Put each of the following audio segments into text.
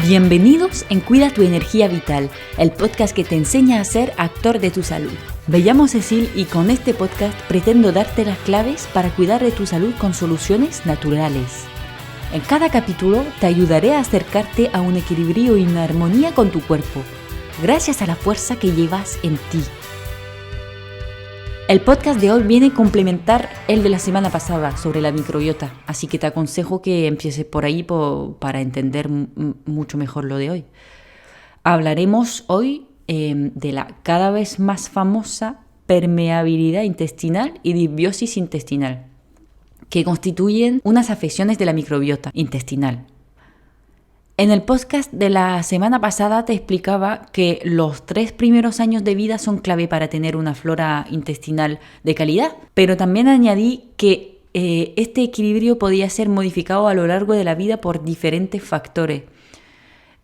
Bienvenidos en Cuida tu Energía Vital, el podcast que te enseña a ser actor de tu salud. Me llamo Cecil y con este podcast pretendo darte las claves para cuidar de tu salud con soluciones naturales. En cada capítulo te ayudaré a acercarte a un equilibrio y una armonía con tu cuerpo, gracias a la fuerza que llevas en ti. El podcast de hoy viene a complementar el de la semana pasada sobre la microbiota, así que te aconsejo que empieces por ahí para entender mucho mejor lo de hoy. Hablaremos hoy de la cada vez más famosa permeabilidad intestinal y disbiosis intestinal, que constituyen unas afecciones de la microbiota intestinal. En el podcast de la semana pasada te explicaba que los 3 primeros años de vida son clave para tener una flora intestinal de calidad, pero también añadí que este equilibrio podía ser modificado a lo largo de la vida por diferentes factores.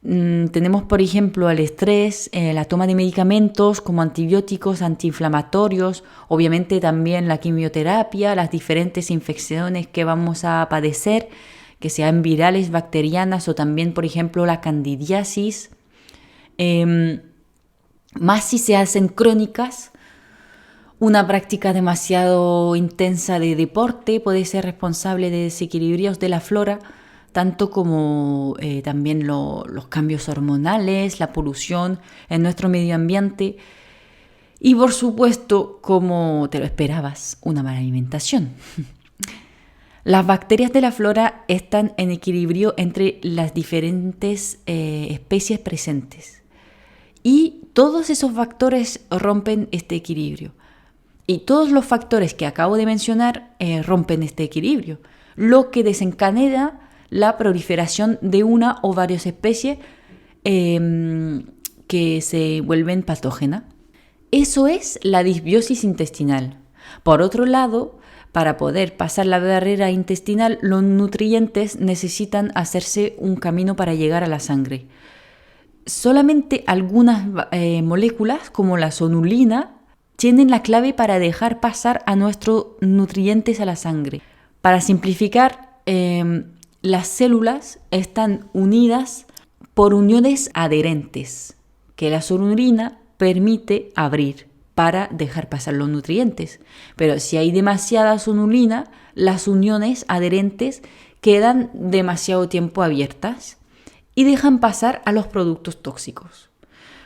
Tenemos, por ejemplo, el estrés, la toma de medicamentos como antibióticos, antiinflamatorios, obviamente también la quimioterapia, las diferentes infecciones que vamos a padecer, que sean virales, bacterianas o también, por ejemplo, la candidiasis. Más si se hacen crónicas, una práctica demasiado intensa de deporte puede ser responsable de desequilibrios de la flora, tanto como también los cambios hormonales, la polución en nuestro medio ambiente y, por supuesto, como te lo esperabas, una mala alimentación. Las bacterias de la flora están en equilibrio entre las diferentes especies presentes y todos esos factores rompen este equilibrio. Y todos los factores que acabo de mencionar rompen este equilibrio, lo que desencadena la proliferación de una o varias especies que se vuelven patógenas. Eso es la disbiosis intestinal. Por otro lado, para poder pasar la barrera intestinal, los nutrientes necesitan hacerse un camino para llegar a la sangre. Solamente algunas moléculas, como la sonulina, tienen la clave para dejar pasar a nuestros nutrientes a la sangre. Para simplificar, las células están unidas por uniones adherentes, que la sonulina permite abrir para dejar pasar los nutrientes. Pero si hay demasiada sonulina, las uniones adherentes quedan demasiado tiempo abiertas y dejan pasar a los productos tóxicos.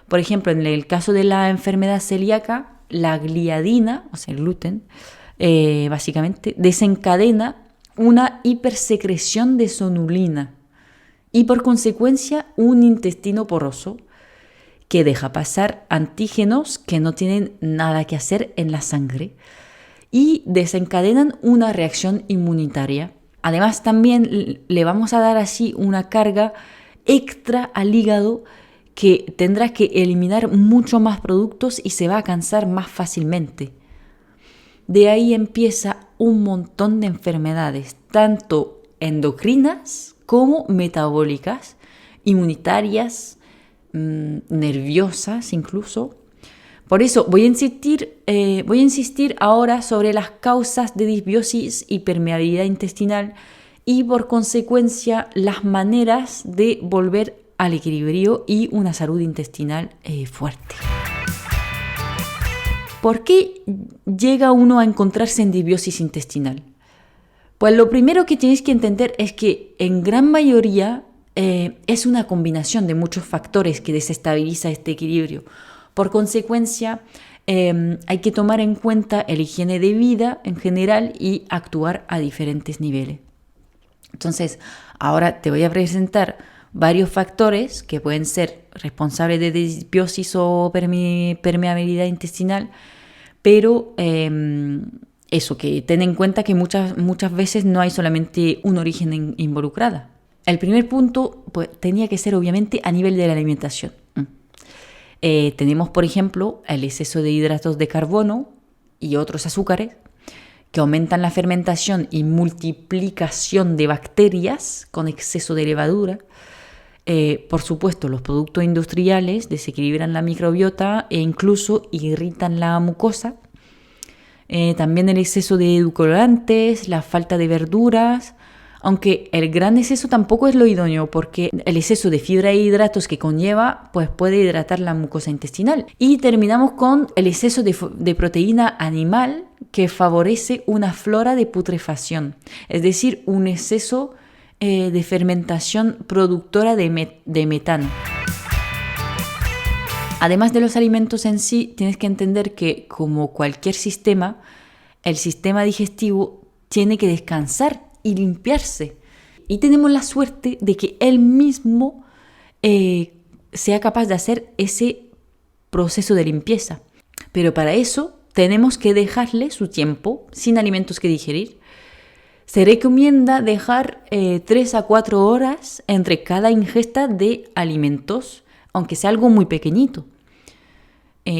Por ejemplo, en el caso de la enfermedad celíaca, la gliadina, o sea, el gluten, básicamente desencadena una hipersecreción de sonulina y por consecuencia un intestino poroso que deja pasar antígenos que no tienen nada que hacer en la sangre y desencadenan una reacción inmunitaria. Además, también le vamos a dar así una carga extra al hígado que tendrá que eliminar mucho más productos y se va a cansar más fácilmente. De ahí empieza un montón de enfermedades, tanto endocrinas como metabólicas, inmunitarias, nerviosas incluso. Por eso voy a insistir ahora sobre las causas de disbiosis y permeabilidad intestinal y por consecuencia las maneras de volver al equilibrio y una salud intestinal fuerte. ¿Por qué llega uno a encontrarse en disbiosis intestinal? Pues lo primero que tienes que entender es que en gran mayoría es una combinación de muchos factores que desestabiliza este equilibrio. Por consecuencia, hay que tomar en cuenta la higiene de vida en general y actuar a diferentes niveles. Entonces, ahora te voy a presentar varios factores que pueden ser responsables de disbiosis o permeabilidad intestinal, pero eso, que ten en cuenta que muchas veces no hay solamente un origen involucrado. El primer punto pues, tenía que ser obviamente a nivel de la alimentación. Tenemos, por ejemplo, el exceso de hidratos de carbono y otros azúcares que aumentan la fermentación y multiplicación de bacterias con exceso de levadura. Por supuesto, los productos industriales desequilibran la microbiota e incluso irritan la mucosa. También el exceso de edulcorantes, la falta de verduras, Aunque el gran exceso tampoco es lo idóneo, porque el exceso de fibra e hidratos que conlleva pues puede hidratar la mucosa intestinal. Y terminamos con el exceso de proteína animal, que favorece una flora de putrefacción, es decir, un exceso de fermentación productora de metano. Además de los alimentos en sí, tienes que entender que, como cualquier sistema, el sistema digestivo tiene que descansar y limpiarse. Y tenemos la suerte de que él mismo sea capaz de hacer ese proceso de limpieza. Pero para eso tenemos que dejarle su tiempo sin alimentos que digerir. Se recomienda dejar 3 a 4 horas entre cada ingesta de alimentos, aunque sea algo muy pequeñito.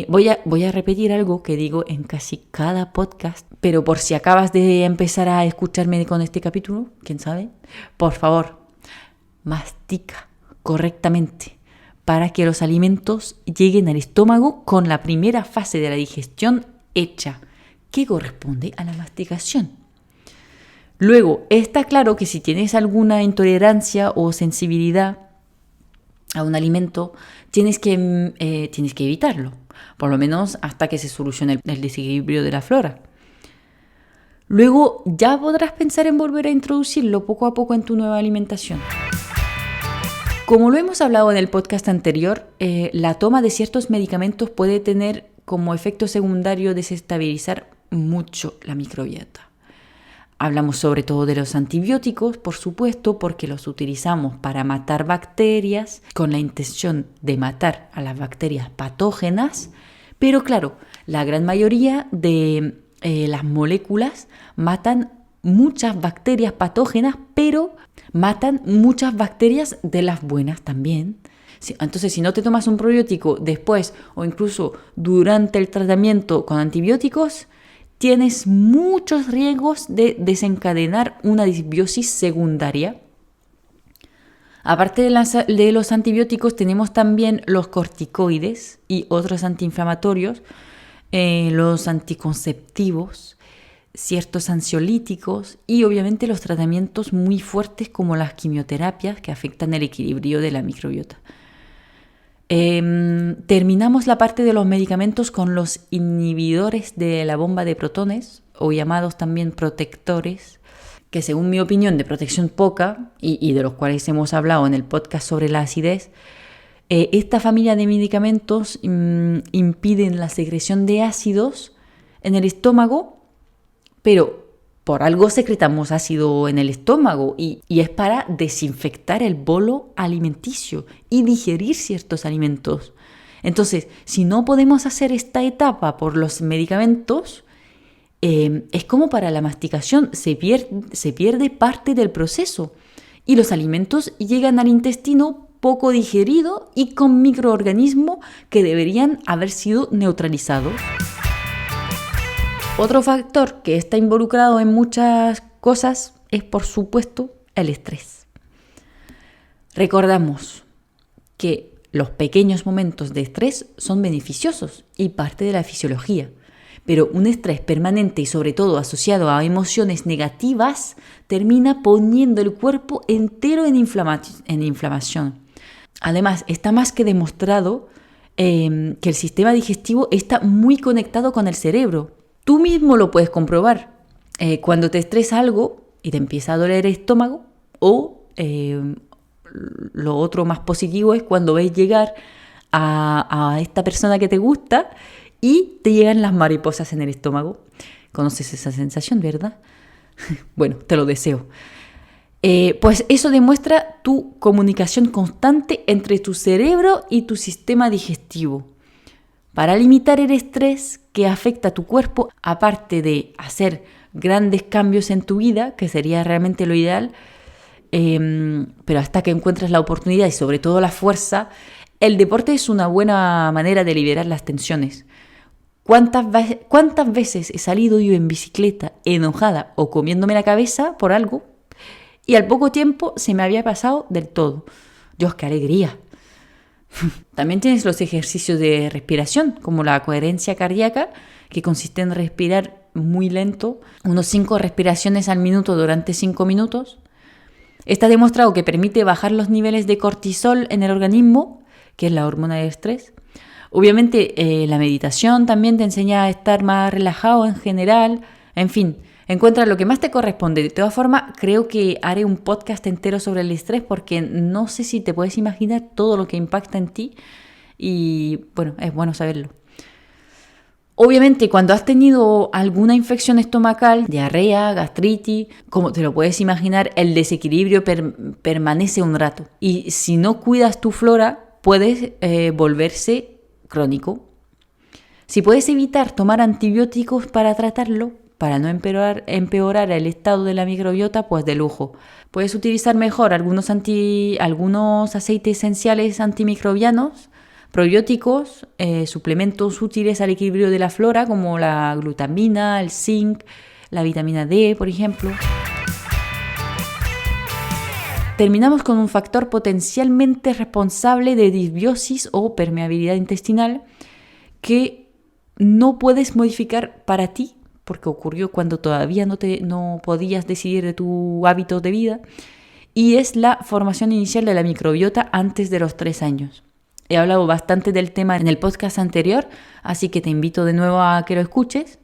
Voy a repetir algo que digo en casi cada podcast, pero por si acabas de empezar a escucharme con este capítulo, quién sabe, por favor, mastica correctamente para que los alimentos lleguen al estómago con la primera fase de la digestión hecha, que corresponde a la masticación. Luego, está claro que si tienes alguna intolerancia o sensibilidad a un alimento, tienes que evitarlo, por lo menos hasta que se solucione el desequilibrio de la flora. Luego ya podrás pensar en volver a introducirlo poco a poco en tu nueva alimentación. Como lo hemos hablado en el podcast anterior, la toma de ciertos medicamentos puede tener como efecto secundario desestabilizar mucho la microbiota. Hablamos sobre todo de los antibióticos, por supuesto, porque los utilizamos para matar bacterias con la intención de matar a las bacterias patógenas, pero claro, la gran mayoría de las moléculas matan muchas bacterias patógenas, pero matan muchas bacterias de las buenas también. Entonces, si no te tomas un probiótico después o incluso durante el tratamiento con antibióticos, tienes muchos riesgos de desencadenar una disbiosis secundaria. Aparte de los antibióticos, tenemos también los corticoides y otros antiinflamatorios, los anticonceptivos, ciertos ansiolíticos y obviamente los tratamientos muy fuertes como las quimioterapias que afectan el equilibrio de la microbiota. Terminamos la parte de los medicamentos con los inhibidores de la bomba de protones, o llamados también protectores, que según mi opinión de protección poca, y de los cuales hemos hablado en el podcast sobre la acidez, esta familia de medicamentos impiden la secreción de ácidos en el estómago, pero por algo secretamos ácido en el estómago y es para desinfectar el bolo alimenticio y digerir ciertos alimentos. Entonces, si no podemos hacer esta etapa por los medicamentos, es como para la masticación, se pierde parte del proceso y los alimentos llegan al intestino poco digerido y con microorganismos que deberían haber sido neutralizados. Otro factor que está involucrado en muchas cosas es, por supuesto, el estrés. Recordamos que los pequeños momentos de estrés son beneficiosos y parte de la fisiología, pero un estrés permanente y sobre todo asociado a emociones negativas termina poniendo el cuerpo entero en inflamación. Además, está más que demostrado que el sistema digestivo está muy conectado con el cerebro. Tú mismo lo puedes comprobar. Cuando te estresa algo y te empieza a doler el estómago, o lo otro más positivo es cuando ves llegar a esta persona que te gusta y te llegan las mariposas en el estómago. ¿Conoces esa sensación, verdad? Bueno, te lo deseo. Pues eso demuestra tu comunicación constante entre tu cerebro y tu sistema digestivo. Para limitar el estrés que afecta a tu cuerpo, aparte de hacer grandes cambios en tu vida, que sería realmente lo ideal, pero hasta que encuentres la oportunidad y sobre todo la fuerza, el deporte es una buena manera de liberar las tensiones. ¿Cuántas veces he salido yo en bicicleta enojada o comiéndome la cabeza por algo y al poco tiempo se me había pasado del todo? ¡Dios, qué alegría! También tienes los ejercicios de respiración, como la coherencia cardíaca, que consiste en respirar muy lento, unos 5 respiraciones al minuto durante 5 minutos. Está demostrado que permite bajar los niveles de cortisol en el organismo, que es la hormona del estrés. Obviamente la meditación también te enseña a estar más relajado en general. En fin, encuentra lo que más te corresponde. De todas formas, creo que haré un podcast entero sobre el estrés porque no sé si te puedes imaginar todo lo que impacta en ti y bueno, es bueno saberlo. Obviamente, cuando has tenido alguna infección estomacal, diarrea, gastritis, como te lo puedes imaginar, el desequilibrio permanece un rato. Y si no cuidas tu flora, puedes volverse crónico. Si puedes evitar tomar antibióticos para tratarlo, para no empeorar el estado de la microbiota, pues de lujo. Puedes utilizar mejor algunos aceites esenciales antimicrobianos, probióticos, suplementos útiles al equilibrio de la flora como la glutamina, el zinc, la vitamina D, por ejemplo. Terminamos con un factor potencialmente responsable de disbiosis o permeabilidad intestinal que no puedes modificar para ti, porque ocurrió cuando todavía no podías decidir de tu hábito de vida, y es la formación inicial de la microbiota antes de los 3 años. He hablado bastante del tema en el podcast anterior, así que te invito de nuevo a que lo escuches.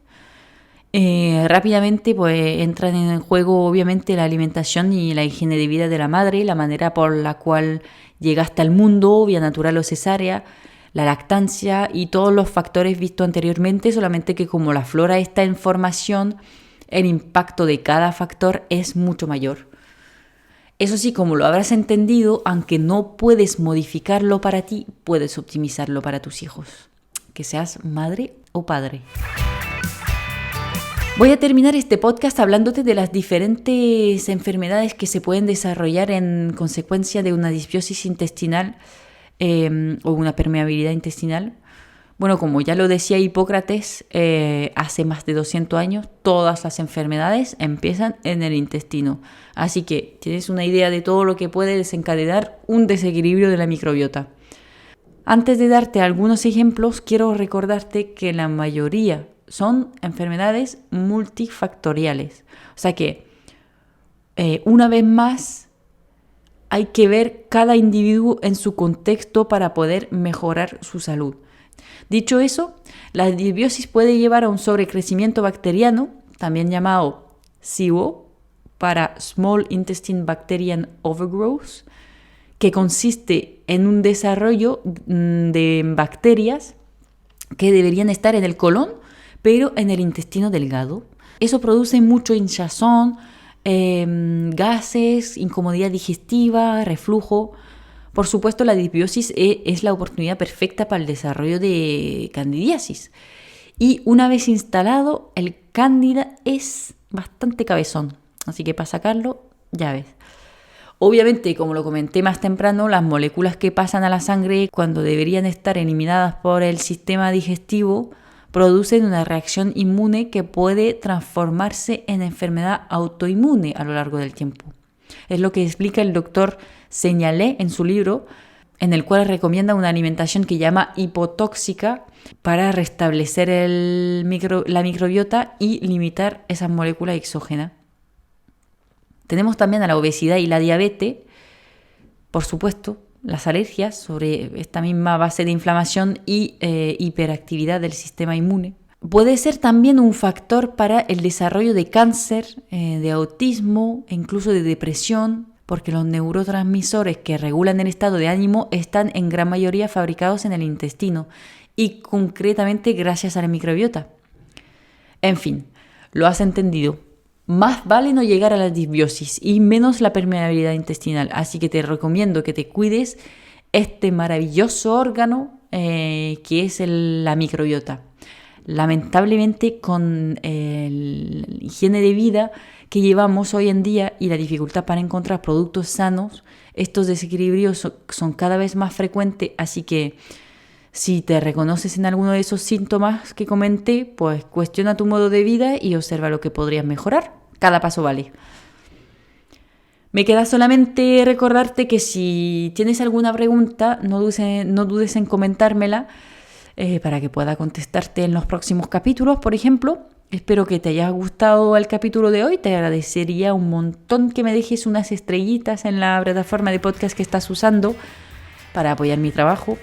Rápidamente pues entran en juego obviamente la alimentación y la higiene de vida de la madre, la manera por la cual llegaste al mundo, vía natural o cesárea, la lactancia y todos los factores vistos anteriormente, solamente que como la flora está en formación, el impacto de cada factor es mucho mayor. Eso sí, como lo habrás entendido, aunque no puedes modificarlo para ti, puedes optimizarlo para tus hijos, que seas madre o padre. Voy a terminar este podcast hablándote de las diferentes enfermedades que se pueden desarrollar en consecuencia de una disbiosis intestinal o una permeabilidad intestinal. Bueno, como ya lo decía Hipócrates hace más de 200 años, todas las enfermedades empiezan en el intestino. Así que tienes una idea de todo lo que puede desencadenar un desequilibrio de la microbiota. Antes de darte algunos ejemplos, quiero recordarte que la mayoría son enfermedades multifactoriales. O sea que, una vez más, hay que ver cada individuo en su contexto para poder mejorar su salud. Dicho eso, la disbiosis puede llevar a un sobrecrecimiento bacteriano, también llamado SIBO, para Small Intestine Bacterian Overgrowth, que consiste en un desarrollo de bacterias que deberían estar en el colon, pero en el intestino delgado. Eso produce mucho hinchazón, gases, incomodidad digestiva, reflujo. Por supuesto, la disbiosis es la oportunidad perfecta para el desarrollo de candidiasis. Y una vez instalado, el cándida es bastante cabezón. Así que para sacarlo, ya ves. Obviamente, como lo comenté más temprano, las moléculas que pasan a la sangre cuando deberían estar eliminadas por el sistema digestivo producen una reacción inmune que puede transformarse en enfermedad autoinmune a lo largo del tiempo. Es lo que explica el doctor Señalé en su libro, en el cual recomienda una alimentación que llama hipotóxica para restablecer la microbiota y limitar esas moléculas exógenas. Tenemos también a la obesidad y la diabetes, por supuesto, las alergias sobre esta misma base de inflamación y hiperactividad del sistema inmune. Puede ser también un factor para el desarrollo de cáncer, de autismo e incluso de depresión, porque los neurotransmisores que regulan el estado de ánimo están en gran mayoría fabricados en el intestino y concretamente gracias a la microbiota. En fin, lo has entendido. Más vale no llegar a la disbiosis y menos la permeabilidad intestinal, así que te recomiendo que te cuides este maravilloso órgano que es la microbiota. Lamentablemente, con la higiene de vida que llevamos hoy en día y la dificultad para encontrar productos sanos, estos desequilibrios son cada vez más frecuentes, así que si te reconoces en alguno de esos síntomas que comenté, pues cuestiona tu modo de vida y observa lo que podrías mejorar. Cada paso vale. Me queda solamente recordarte que si tienes alguna pregunta, no dudes en comentármela para que pueda contestarte en los próximos capítulos, por ejemplo. Espero que te haya gustado el capítulo de hoy. Te agradecería un montón que me dejes unas estrellitas en la plataforma de podcast que estás usando para apoyar mi trabajo,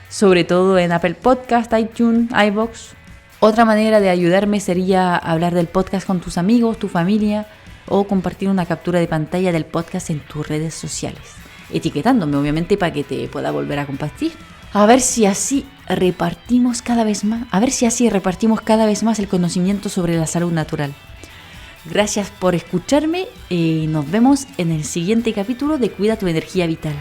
sobre todo en Apple Podcast, iTunes, iVoox. Otra manera de ayudarme sería hablar del podcast con tus amigos, tu familia, o compartir una captura de pantalla del podcast en tus redes sociales, etiquetándome obviamente para que te pueda volver a compartir. A ver si así repartimos cada vez más el conocimiento sobre la salud natural. Gracias por escucharme y nos vemos en el siguiente capítulo de Cuida tu energía vital.